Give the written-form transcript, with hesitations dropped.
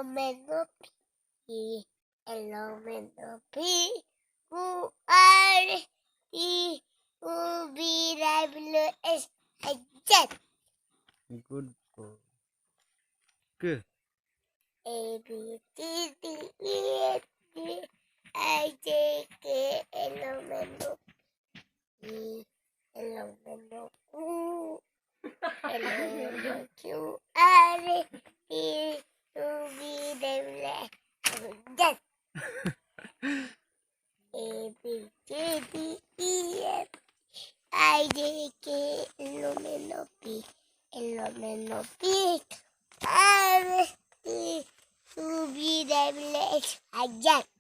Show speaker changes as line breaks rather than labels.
menos pi, lo menos pi, u r e u b w s z.
Good boy. Good.
A B C D E F G I J K L M N O P L M N O Q L M N O Q R E U V W X A B C D E F I J K L M N O P L M N O P R E U V W X Y Z.